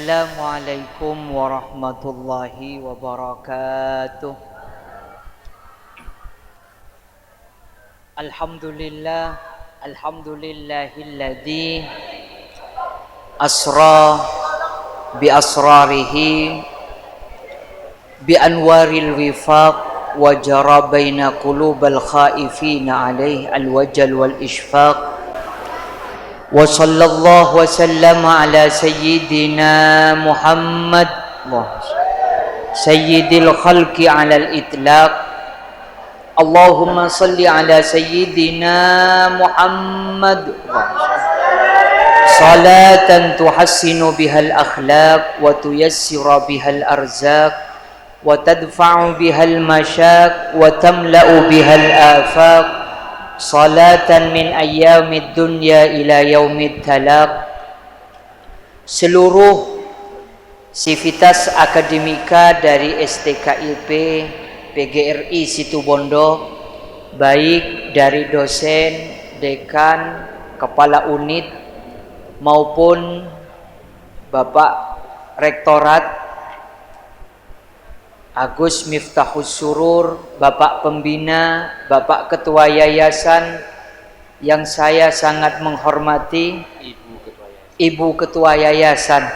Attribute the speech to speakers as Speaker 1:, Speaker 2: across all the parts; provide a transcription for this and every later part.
Speaker 1: Assalamualaikum warahmatullahi wabarakatuh. Alhamdulillah, alhamdulillahilladzi asra bi asrarihi bi anwaril wifaq wa jara baina qulubal khaifina alaihi alwajal wal ishfaq. Wa sallallahu wa sallama ala sayyidina Muhammad sayyidil khalqi ala al-itlaq. Allahumma salli ala sayyidina Muhammad salatan tuhassinu bihal akhlaq wa tuyassiru bihal arzaq wa tadfa'u bihal mashaq wa tamla'u bihal afaq. Salatan min ayyamid dunya ila yaumid talaq. Seluruh sivitas akademika dari STKIP PGRI Situbondo, baik dari dosen, dekan, kepala unit maupun Bapak Rektorat Agus Miftahus Surur, Bapak Pembina, Bapak Ketua Yayasan yang saya sangat menghormati, Ibu Ketua Yayasan.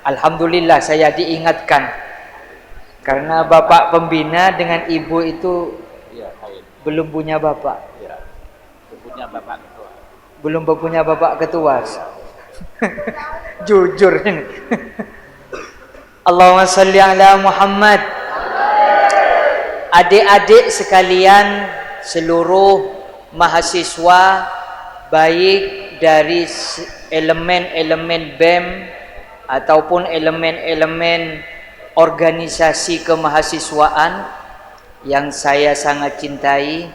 Speaker 1: Alhamdulillah saya diingatkan, karena Bapak Pembina dengan Ibu itu belum punya Bapak. Belum punya Bapak Ketua. Jujur ini. Allahumma salli ala Muhammad. Adik-adik sekalian, seluruh mahasiswa baik dari elemen-elemen BEM ataupun elemen-elemen organisasi kemahasiswaan yang saya sangat cintai,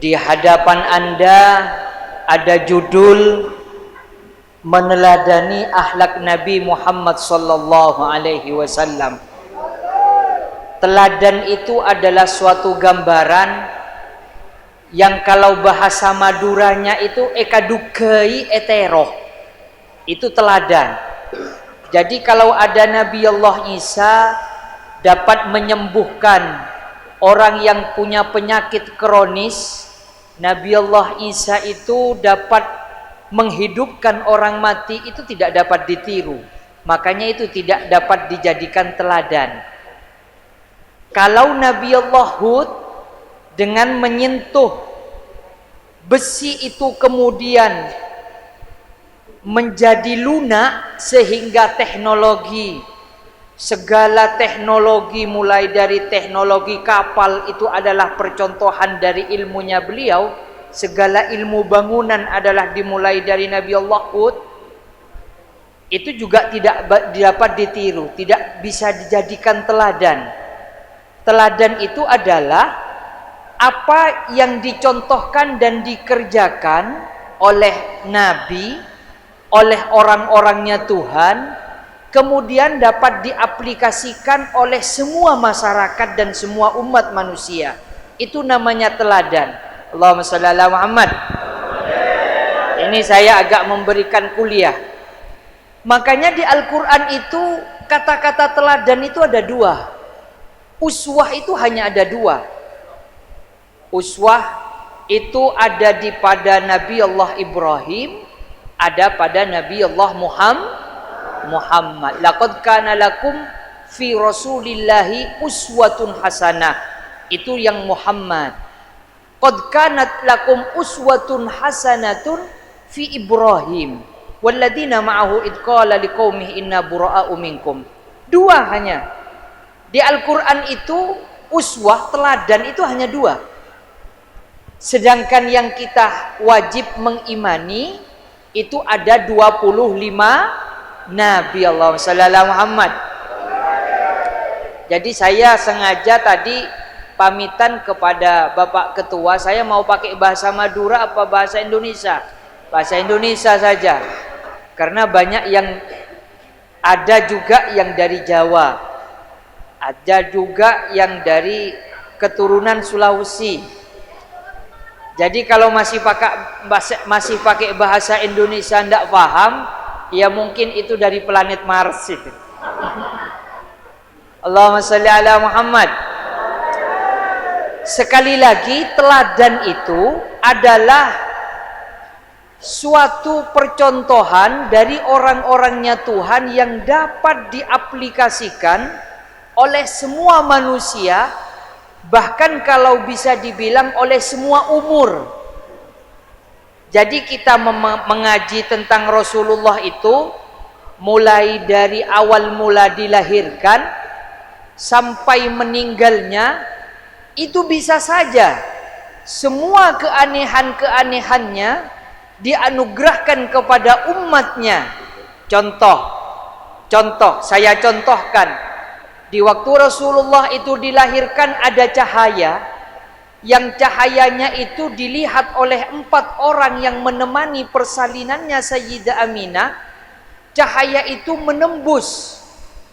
Speaker 1: di hadapan Anda ada judul meneladani akhlak Nabi Muhammad sallallahu alaihi wasallam. Teladan itu adalah suatu gambaran yang kalau bahasa Maduranya itu ekadukei eteroh. Itu teladan. Jadi kalau ada Nabi Allah Isa dapat menyembuhkan orang yang punya penyakit kronis, Nabi Allah Isa itu dapat menghidupkan orang mati, itu tidak dapat ditiru. Makanya itu tidak dapat dijadikan teladan. Kalau Nabi Allah Hud dengan menyentuh besi itu kemudian menjadi lunak, sehingga segala teknologi mulai dari teknologi kapal itu adalah percontohan dari ilmunya beliau. Segala ilmu bangunan adalah dimulai dari Nabi Allah Hud. Itu juga tidak dapat ditiru, tidak bisa dijadikan teladan. Teladan itu adalah apa yang dicontohkan dan dikerjakan oleh Nabi, oleh orang-orangnya Tuhan, kemudian dapat diaplikasikan oleh semua masyarakat dan semua umat manusia. Itu namanya teladan. Allahumma shalli ala Muhammad. Ini saya agak memberikan kuliah. Makanya di Al-Quran itu kata-kata teladan itu ada dua. Uswah itu hanya ada dua. Uswah itu ada pada Nabi Allah Ibrahim, ada pada Nabi Allah Muhammad. Laqad kana lakum fi rasulillahi uswatun hasanah. Itu yang Muhammad. Qad kanat lakum uswatun hasanatun fi Ibrahim walladzina ma'ahu id qala liqaumihi inna bura'a'u minkum. Dua hanya. Di Al-Qur'an itu uswah, teladan itu hanya dua. Sedangkan yang kita wajib mengimani itu ada 25 Nabi. Allahumma shalli ala Muhammad. Jadi saya sengaja tadi pamitan kepada Bapak Ketua, saya mau pakai bahasa Madura apa bahasa Indonesia? Bahasa Indonesia saja. Karena banyak yang ada juga yang dari Jawa. Ada juga yang dari keturunan Sulawesi. Jadi kalau masih pakai bahasa Indonesia ndak paham, Ya mungkin itu dari planet Mars itu. Allahumma sholli ala Muhammad. Sekali lagi, teladan itu adalah suatu percontohan dari orang-orangnya Tuhan yang dapat diaplikasikan oleh semua manusia, bahkan kalau bisa dibilang oleh semua umur. Jadi kita mengaji tentang Rasulullah itu mulai dari awal mula dilahirkan sampai meninggalnya, itu bisa saja semua keanehan-keanehannya dianugerahkan kepada umatnya. Contoh, saya contohkan. Di waktu Rasulullah itu dilahirkan ada cahaya, yang cahayanya itu dilihat oleh 4 orang yang menemani persalinannya Sayyidah Aminah. Cahaya itu menembus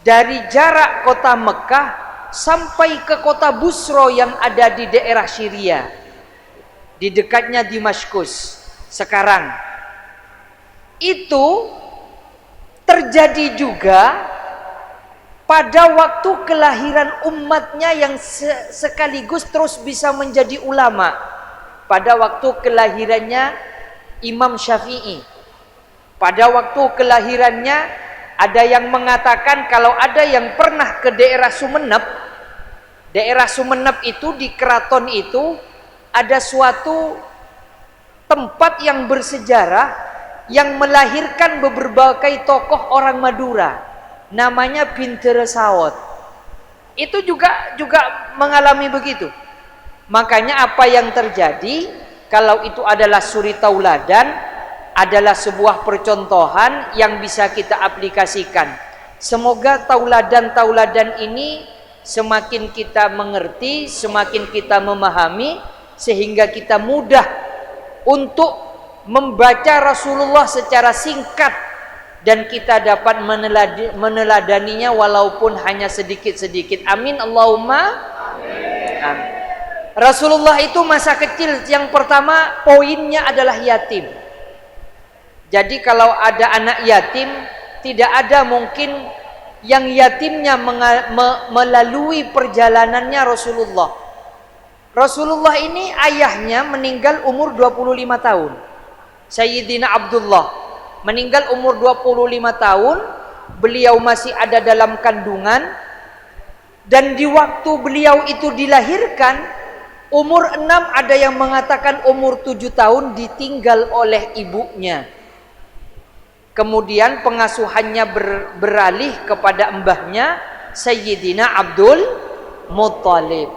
Speaker 1: dari jarak kota Mekah sampai ke kota Busro yang ada di daerah Syria, di dekatnya Damaskus sekarang. Itu terjadi juga pada waktu kelahiran umatnya yang sekaligus terus bisa menjadi ulama, pada waktu kelahirannya Imam Syafi'i. Pada waktu kelahirannya ada yang mengatakan kalau ada yang pernah ke daerah Sumeneb itu, di keraton itu ada suatu tempat yang bersejarah yang melahirkan berbagai tokoh orang Madura, namanya Bintara Sawot. Itu juga mengalami begitu. Makanya apa yang terjadi, kalau itu adalah suri tauladan, adalah sebuah percontohan yang bisa kita aplikasikan. Semoga tauladan-tauladan ini semakin kita mengerti, semakin kita memahami, sehingga kita mudah untuk membaca Rasulullah secara singkat dan kita dapat meneladaninya walaupun hanya sedikit-sedikit. Amin Allahumma amin. Rasulullah itu masa kecil yang pertama poinnya adalah yatim. Jadi kalau ada anak yatim, tidak ada mungkin yang yatimnya melalui perjalanannya Rasulullah. Rasulullah ini ayahnya meninggal umur 25 tahun. Sayyidina Abdullah meninggal umur 25 tahun. Beliau masih ada dalam kandungan. Dan di waktu beliau itu dilahirkan, umur 6, ada yang mengatakan umur 7 tahun ditinggal oleh ibunya. Kemudian pengasuhannya beralih kepada mbahnya Sayyidina Abdul Muttalib.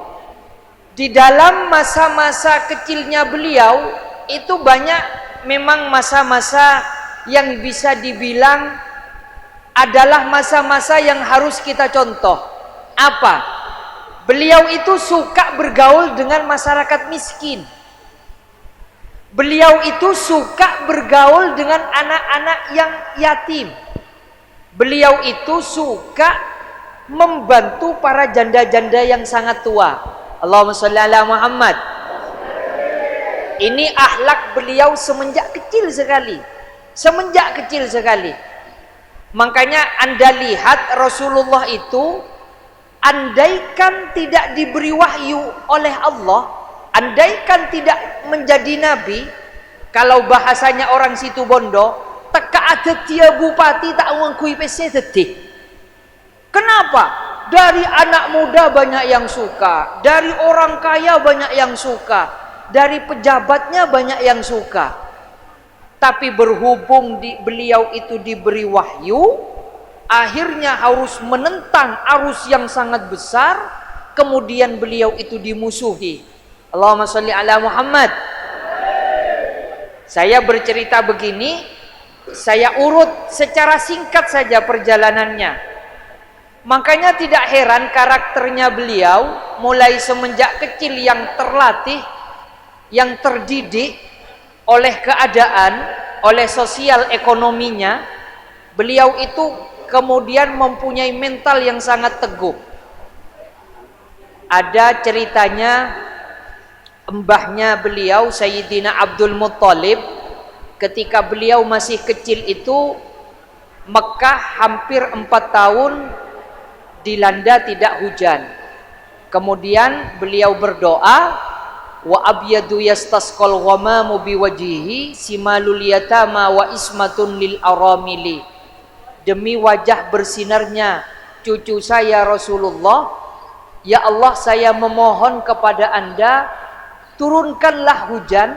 Speaker 1: Di dalam masa-masa kecilnya beliau itu banyak memang masa-masa yang bisa dibilang adalah masa-masa yang harus kita contoh. Apa? Beliau itu suka bergaul dengan masyarakat miskin. Beliau itu suka bergaul dengan anak-anak yang yatim. Beliau itu suka membantu para janda-janda yang sangat tua. Allahumma sholli ala Muhammad. Ini akhlak beliau semenjak kecil sekali. Makanya Anda lihat Rasulullah itu, andaikan tidak diberi wahyu oleh Allah, andaikan tidak menjadi nabi, kalau bahasanya orang situ Bondo, teka ada dia bupati tak ngakui PC detik. Kenapa? Dari anak muda banyak yang suka, dari orang kaya banyak yang suka, dari pejabatnya banyak yang suka. Tapi berhubung beliau itu diberi wahyu, akhirnya harus menentang arus yang sangat besar, kemudian beliau itu dimusuhi. Allahumma sholli ala Muhammad. Saya bercerita begini, saya urut secara singkat saja perjalanannya. Makanya tidak heran karakternya beliau mulai semenjak kecil yang terlatih, yang terdidik oleh keadaan, oleh sosial ekonominya, beliau itu kemudian mempunyai mental yang sangat teguh. Ada ceritanya mbahnya beliau Sayyidina Abdul Muttalib, ketika beliau masih kecil itu Mekah hampir 4 tahun dilanda tidak hujan. Kemudian beliau berdoa, wa abyadu yastasqal ghamamu biwajhihi simalul yatama wa ismatun lil aramili. Demi wajah bersinarnya cucu saya Rasulullah, ya Allah, saya memohon kepada Anda, turunkanlah hujan,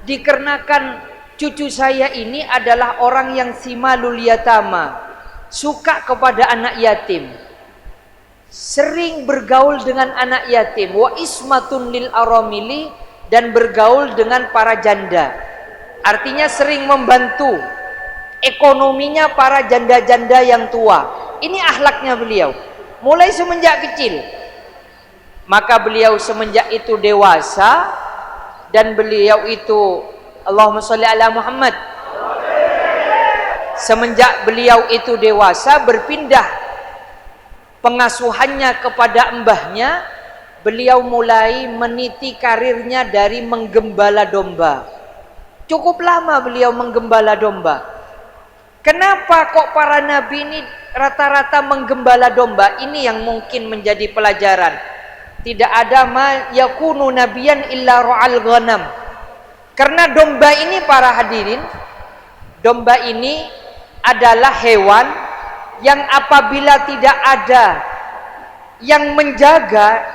Speaker 1: dikarenakan cucu saya ini adalah orang yang simalul yatama, suka kepada anak yatim, sering bergaul dengan anak yatim, wa ismatun lil aramili, dan bergaul dengan para janda. Artinya sering membantu ekonominya para janda-janda yang tua. Ini akhlaknya beliau mulai semenjak kecil. Maka beliau semenjak itu dewasa, dan beliau itu, Allahumma sholli ala Muhammad, semenjak beliau itu dewasa, berpindah pengasuhannya kepada mbahnya, beliau mulai meniti karirnya dari menggembala domba. Cukup lama beliau menggembala domba. Kenapa kok para nabi ini rata-rata menggembala domba? Ini yang mungkin menjadi pelajaran. Tidak ada ma yakunu nabiyan illa ra'al ghanam. Karena domba ini, para hadirin, domba ini adalah hewan yang apabila tidak ada yang menjaga,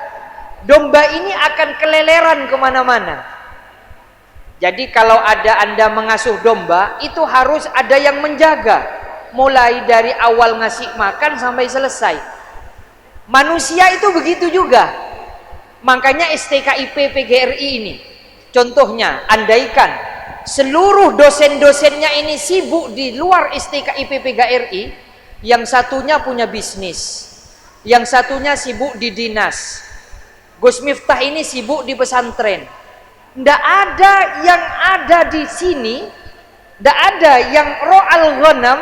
Speaker 1: domba ini akan keleleran kemana-mana. Jadi kalau ada Anda mengasuh domba, itu harus ada yang menjaga, mulai dari awal ngasih makan sampai selesai. Manusia itu begitu juga. Makanya STKIP PGRI ini, contohnya, andaikan seluruh dosen-dosennya ini sibuk di luar STKIP PGRI, yang satunya punya bisnis, yang satunya sibuk di dinas, Gus Miftah ini sibuk di pesantren, ndak ada yang ada di sini, ndak ada yang ro'al ghanam,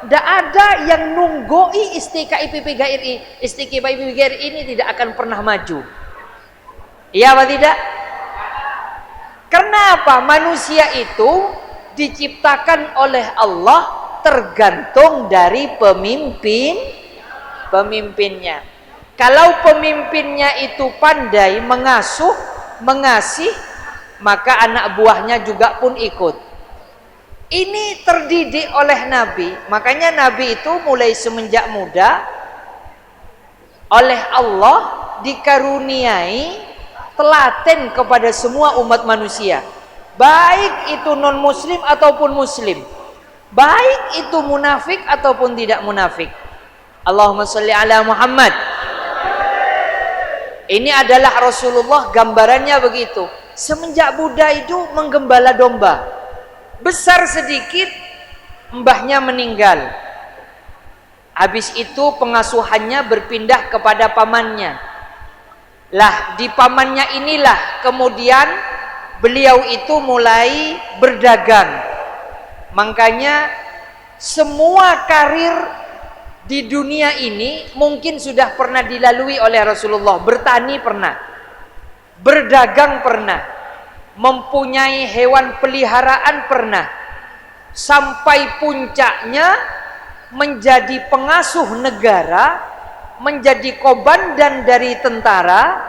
Speaker 1: ndak ada yang nunggoi STKIP PGRI. STKIP PGRI ini tidak akan pernah maju. Iya apa tidak? Kenapa? Manusia itu diciptakan oleh Allah tergantung dari pemimpinnya. Kalau pemimpinnya itu pandai mengasuh, mengasih, maka anak buahnya juga pun ikut. Ini terdidik oleh Nabi. Makanya Nabi itu mulai semenjak muda oleh Allah dikaruniai telaten kepada semua umat manusia, baik itu non muslim ataupun muslim, baik itu munafik ataupun tidak munafik. Allahumma sholli ala Muhammad. Ini adalah Rasulullah, gambarannya begitu. Semenjak Buddha itu menggembala domba, besar sedikit mbahnya meninggal, habis itu pengasuhannya berpindah kepada pamannya. Lah, di pamannya inilah kemudian beliau itu mulai berdagang. Makanya semua karir di dunia ini mungkin sudah pernah dilalui oleh Rasulullah. Bertani pernah, berdagang pernah, mempunyai hewan peliharaan pernah, sampai puncaknya menjadi pengasuh negara, menjadi komandan dari tentara,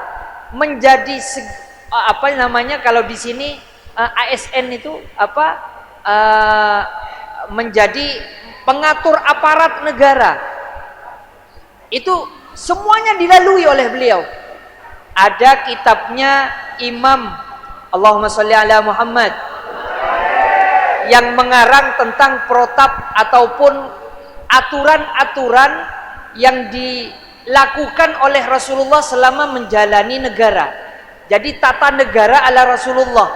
Speaker 1: menjadi apa namanya kalau di sini ASN itu apa, menjadi pengatur aparat negara. Itu semuanya dilalui oleh beliau. Ada kitabnya Imam, Allahumma sholli ala Muhammad, yang mengarang tentang protap ataupun aturan-aturan yang dilakukan oleh Rasulullah selama menjalani negara. Jadi tata negara ala Rasulullah.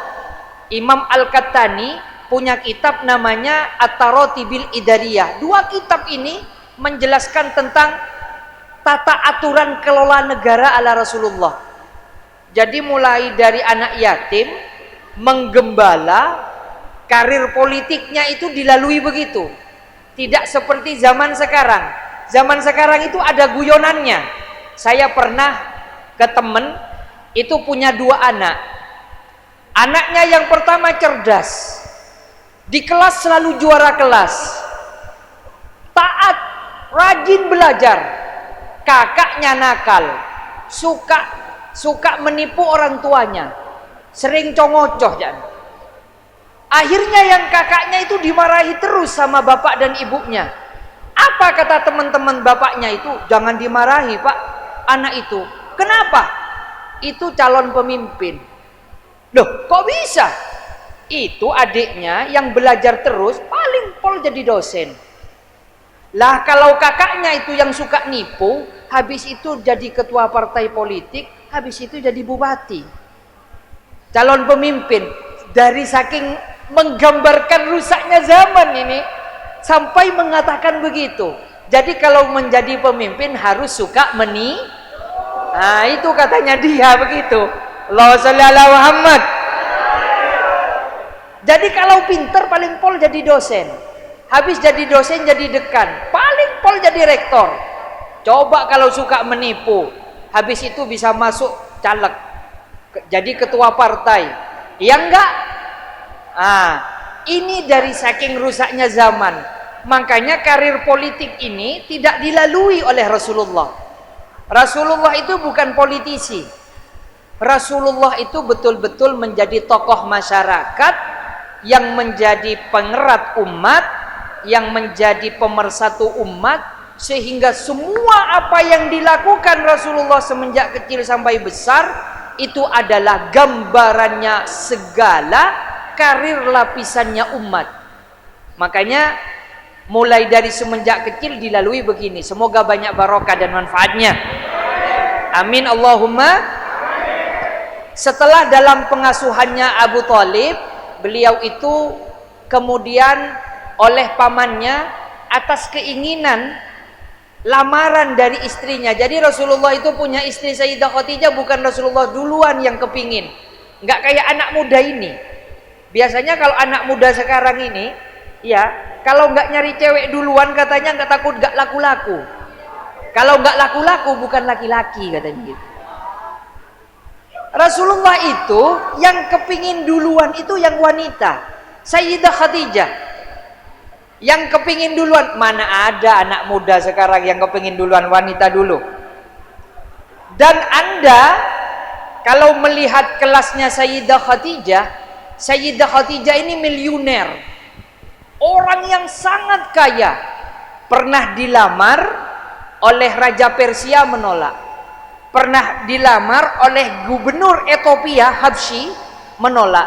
Speaker 1: Imam Al-Qattani punya kitab namanya At-Taratibil Idariyah. Dua kitab ini menjelaskan tentang tata aturan kelola negara ala Rasulullah. Jadi mulai dari anak yatim, menggembala, karir politiknya itu dilalui begitu. Tidak seperti zaman sekarang. Zaman sekarang itu ada guyonannya. Saya pernah ke temen, itu punya 2 anak. Anaknya yang pertama cerdas, di kelas selalu juara kelas. taat, rajin belajar. Kakaknya nakal, suka menipu orang tuanya, sering congocoh jangan. Akhirnya yang kakaknya itu dimarahi terus sama bapak dan ibunya. Apa kata teman-teman bapaknya itu? Jangan dimarahi pak anak itu. Kenapa? Itu calon pemimpin. Loh kok bisa? Itu adiknya yang belajar terus paling pol jadi dosen. Lah kalau kakaknya itu yang suka nipu, habis itu jadi ketua partai politik, habis itu jadi bupati, calon pemimpin. Dari saking menggambarkan rusaknya zaman ini sampai mengatakan begitu. Jadi kalau menjadi pemimpin harus suka nah itu katanya dia begitu. Allahumma sholli ala Muhammad. Jadi kalau pinter paling pol jadi dosen, habis jadi dosen jadi dekan, paling pol jadi rektor. Coba kalau suka menipu, habis itu bisa masuk caleg, jadi ketua partai, ya enggak? Ini dari saking rusaknya zaman. Makanya karir politik ini tidak dilalui oleh Rasulullah. Rasulullah itu bukan politisi. Rasulullah itu betul-betul menjadi tokoh masyarakat yang menjadi pengerat umat, yang menjadi pemersatu umat, sehingga semua apa yang dilakukan Rasulullah semenjak kecil sampai besar itu adalah gambarannya segala karir lapisannya umat. Makanya mulai dari semenjak kecil dilalui begini. Semoga banyak barokah dan manfaatnya. Amin Allahumma. Setelah dalam pengasuhannya Abu Thalib, beliau itu kemudian oleh pamannya atas keinginan lamaran dari istrinya. Jadi Rasulullah itu punya istri Sayyidah Khadijah, bukan Rasulullah duluan yang kepingin. Nggak kayak anak muda ini. Biasanya kalau anak muda sekarang ini, ya kalau nggak nyari cewek duluan katanya nggak takut nggak laku-laku. Kalau nggak laku-laku bukan laki-laki katanya gitu. Rasulullah itu yang kepingin duluan itu yang wanita, Sayyidah Khadijah. Yang kepingin duluan, mana ada anak muda sekarang yang kepingin duluan, wanita dulu. Dan Anda kalau melihat kelasnya Sayyidah Khadijah ini miliuner, orang yang sangat kaya, pernah dilamar oleh Raja Persia menolak, pernah dilamar oleh gubernur Ethiopia Habsyi menolak,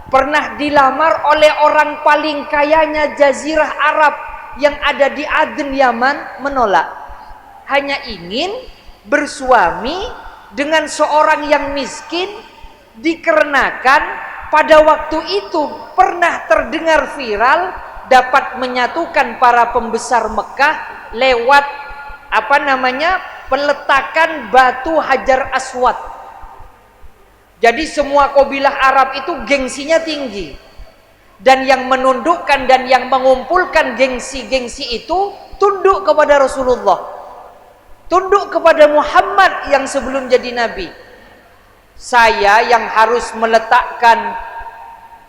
Speaker 1: pernah dilamar oleh orang paling kayanya Jazirah Arab yang ada di Aden Yaman menolak. Hanya ingin bersuami dengan seorang yang miskin, dikarenakan pada waktu itu pernah terdengar viral dapat menyatukan para pembesar Mekah lewat peletakan batu Hajar Aswad. Jadi semua kabilah Arab itu gengsinya tinggi, dan yang menundukkan dan yang mengumpulkan gengsi-gengsi itu tunduk kepada Rasulullah, tunduk kepada Muhammad yang sebelum jadi nabi. Saya yang harus meletakkan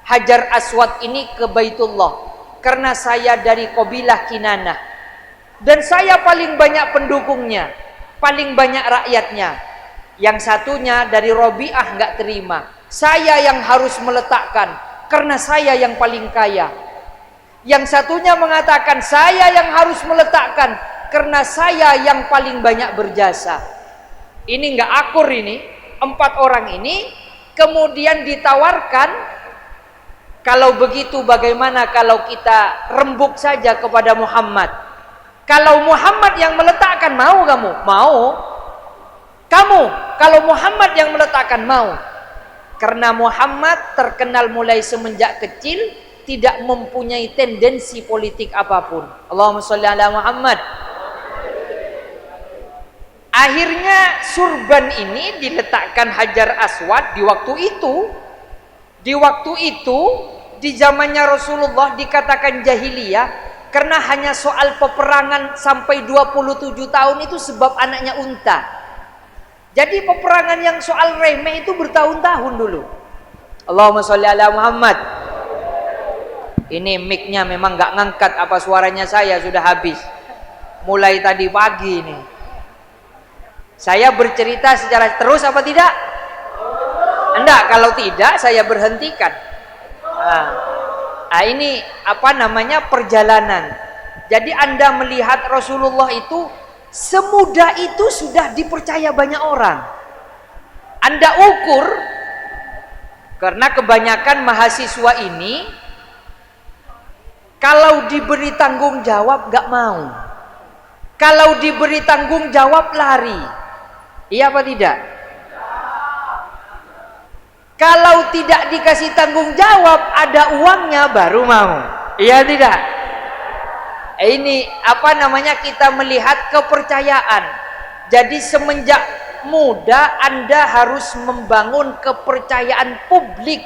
Speaker 1: Hajar Aswad ini ke Baitullah karena saya dari kabilah Kinanah, dan saya paling banyak pendukungnya, paling banyak rakyatnya. Yang satunya dari Robi'ah nggak terima. Saya yang harus meletakkan karena saya yang paling kaya. Yang satunya mengatakan saya yang harus meletakkan karena saya yang paling banyak berjasa. Ini nggak akur ini. 4 orang ini kemudian ditawarkan, kalau begitu bagaimana kalau kita rembuk saja kepada Muhammad? Kalau Muhammad yang meletakkan, mau kamu? Mau. Kamu, kalau Muhammad yang meletakkan, mau. Karena Muhammad terkenal mulai semenjak kecil tidak mempunyai tendensi politik apapun. Allahumma sholli ala Muhammad. Akhirnya surban ini diletakkan Hajar Aswad di waktu itu. Di waktu itu, di zamannya Rasulullah dikatakan jahiliyah karena hanya soal peperangan sampai 27 tahun itu sebab anaknya unta. Jadi peperangan yang soal remeh itu bertahun-tahun dulu. Allahumma sholli ala Muhammad. Ini mic-nya memang nggak ngangkat, apa suaranya saya sudah habis. Mulai tadi pagi ini. Saya bercerita secara terus apa tidak? Enggak, kalau tidak saya berhentikan. Ini apa namanya, perjalanan. Jadi Anda melihat Rasulullah itu semudah itu sudah dipercaya banyak orang. Anda ukur, karena kebanyakan mahasiswa ini kalau diberi tanggung jawab gak mau, kalau diberi tanggung jawab lari. Iya apa tidak? Kalau tidak dikasih tanggung jawab, ada uangnya baru mau. Iya tidak? Ini apa namanya, kita melihat kepercayaan. Jadi semenjak muda Anda harus membangun kepercayaan publik.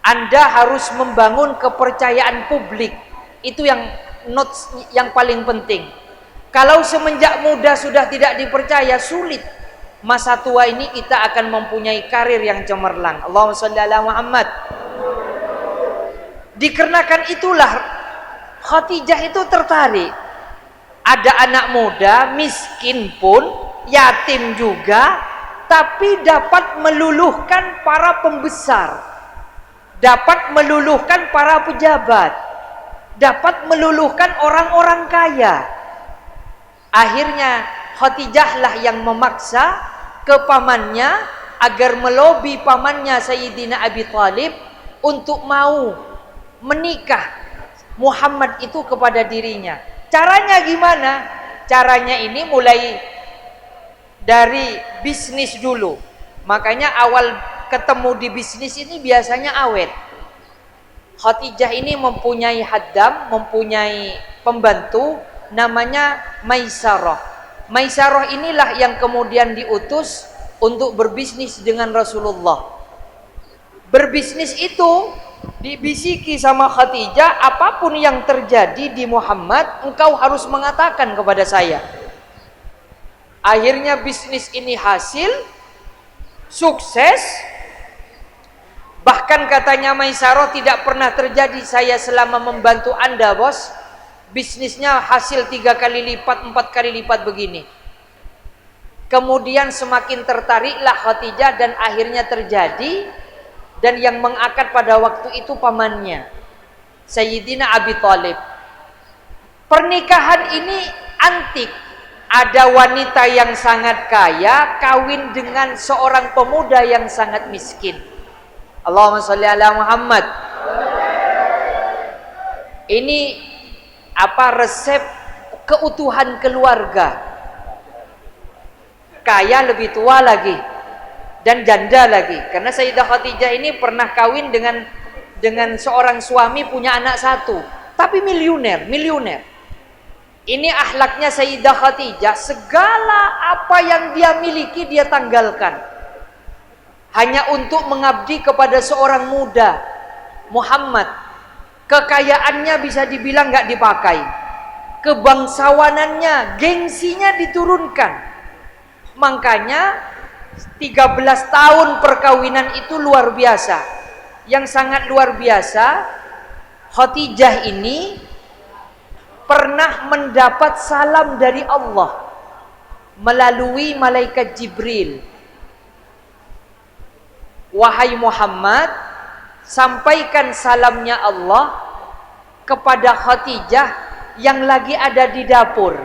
Speaker 1: Anda harus membangun kepercayaan publik. Itu yang notes yang paling penting. Kalau semenjak muda sudah tidak dipercaya, sulit. Masa tua ini kita akan mempunyai karir yang cemerlang. Allahumma shalli ala Muhammad. Dikarenakan itulah Khadijah itu tertarik. Ada anak muda, miskin pun, yatim juga, tapi dapat meluluhkan para pembesar, dapat meluluhkan para pejabat, dapat meluluhkan orang-orang kaya. Akhirnya Khadijah lah yang memaksa ke pamannya agar melobi pamannya Sayyidina Abi Thalib untuk mau menikah Muhammad itu kepada dirinya. Caranya gimana? Caranya ini mulai dari bisnis dulu. Makanya awal ketemu di bisnis ini biasanya awet. Khadijah ini mempunyai haddam, mempunyai pembantu namanya Maisarah. Maisarah inilah yang kemudian diutus untuk berbisnis dengan Rasulullah. Berbisnis itu dibisiki sama Khadijah, apapun yang terjadi di Muhammad, engkau harus mengatakan kepada saya. Akhirnya bisnis ini hasil, sukses. Bahkan katanya Maisarah, tidak pernah terjadi saya selama membantu Anda bos, bisnisnya hasil 3 kali lipat, 4 kali lipat begini. Kemudian semakin tertariklah Khadijah dan akhirnya terjadi. Dan yang mengakad pada waktu itu pamannya Sayyidina Abi Thalib. Pernikahan ini antik. Ada wanita yang sangat kaya kawin dengan seorang pemuda yang sangat miskin. Allahumma sholli ala Muhammad. Ini apa resep keutuhan keluarga. Kaya lebih tua lagi dan janda lagi, karena Sayyidah Khadijah ini pernah kawin dengan seorang suami, punya anak 1, tapi miliuner. Ini akhlaknya Sayyidah Khadijah, segala apa yang dia miliki dia tanggalkan hanya untuk mengabdi kepada seorang muda Muhammad. Kekayaannya bisa dibilang nggak dipakai, kebangsawanannya, gengsinya diturunkan. Makanya 13 tahun perkawinan itu luar biasa. Yang sangat luar biasa, Khadijah ini pernah mendapat salam dari Allah melalui malaikat Jibril. Wahai Muhammad, sampaikan salamnya Allah kepada Khadijah yang lagi ada di dapur.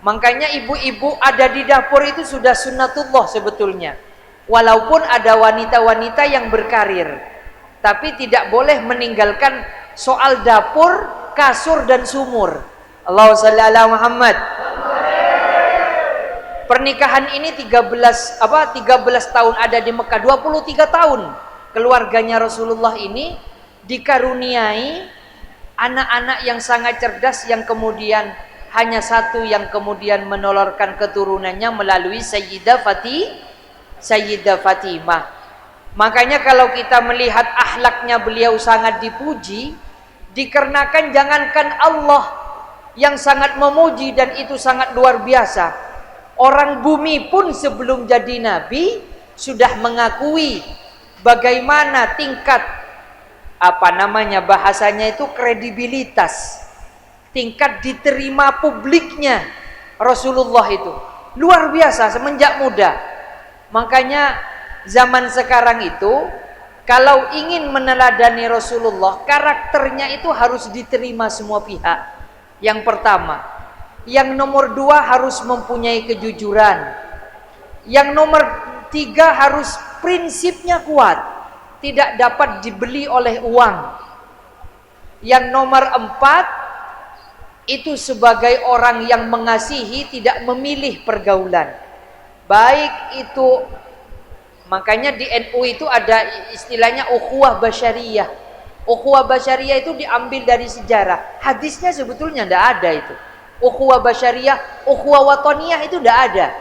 Speaker 1: Makanya ibu-ibu ada di dapur itu sudah sunnatullah sebetulnya. Walaupun ada wanita-wanita yang berkarir, tapi tidak boleh meninggalkan soal dapur, kasur dan sumur. Allahumma shalli ala Muhammad. Pernikahan ini 13 tahun ada di Mekah, 23 tahun keluarganya Rasulullah ini dikaruniai anak-anak yang sangat cerdas, yang kemudian hanya 1 yang kemudian menolorkan keturunannya melalui Sayyidah Fatimah. Makanya kalau kita melihat akhlaknya beliau sangat dipuji, dikarenakan jangankan Allah yang sangat memuji dan itu sangat luar biasa, orang bumi pun sebelum jadi nabi sudah mengakui bagaimana tingkat bahasanya itu kredibilitas, tingkat diterima publiknya Rasulullah itu luar biasa semenjak muda. Makanya zaman sekarang itu kalau ingin meneladani Rasulullah, karakternya itu harus diterima semua pihak. Yang pertama. Yang nomor 2 harus mempunyai kejujuran. Yang nomor 3 harus prinsipnya kuat, tidak dapat dibeli oleh uang. Yang nomor 4 itu sebagai orang yang mengasihi, tidak memilih pergaulan. Baik itu, makanya di NU itu ada istilahnya ukhuwah basyariyah. Ukhuwah basyariyah itu diambil dari sejarah. Hadisnya sebetulnya tidak ada itu. Ukhuwah basyariyah, ukhuwah wataniyah itu tidak ada.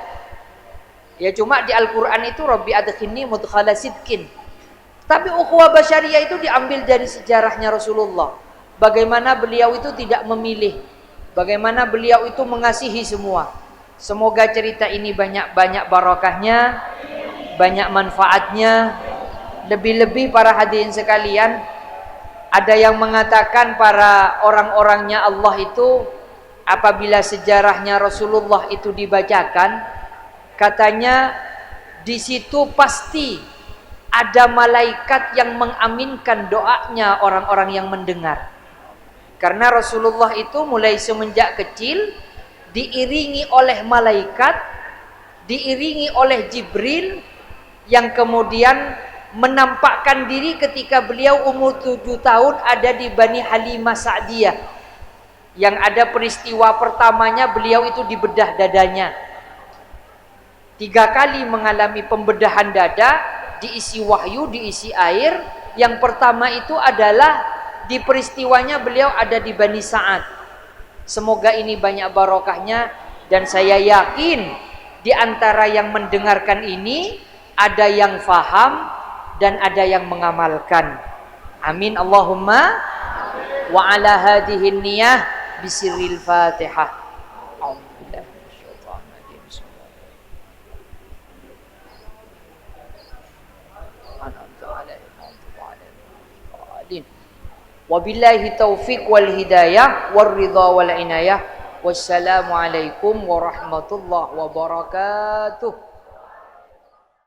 Speaker 1: Ya cuma di Al-Quran itu Rabbi adkhilni mudkhala sidqin. Tapi ukhuwah basyariyah itu diambil dari sejarahnya Rasulullah. Bagaimana beliau itu tidak memilih, bagaimana beliau itu mengasihi semua. Semoga cerita ini banyak barokahnya, banyak manfaatnya. Lebih-lebih para hadirin sekalian, ada yang mengatakan para orang-orangnya Allah itu apabila sejarahnya Rasulullah itu dibacakan, katanya di situ pasti ada malaikat yang mengaminkan doanya orang-orang yang mendengar. Karena Rasulullah itu mulai semenjak kecil diiringi oleh malaikat, diiringi oleh Jibril yang kemudian menampakkan diri ketika beliau umur 7 tahun ada di Bani Halimah Sa'diyah. Yang ada peristiwa pertamanya beliau itu dibedah dadanya. 3 kali mengalami pembedahan dada, diisi wahyu, diisi air. Yang pertama itu adalah di peristiwanya beliau ada di Bani Sa'ad. Semoga ini banyak barokahnya, dan saya yakin di antara yang mendengarkan ini ada yang faham dan ada yang mengamalkan. Amin Allahumma. Wa ala hadhihi niyah bisirril Fatihah. Wabillahi taufiq wal hidayah war ridha wal inayah. Wassalamualaikum warahmatullahi wabarakatuh.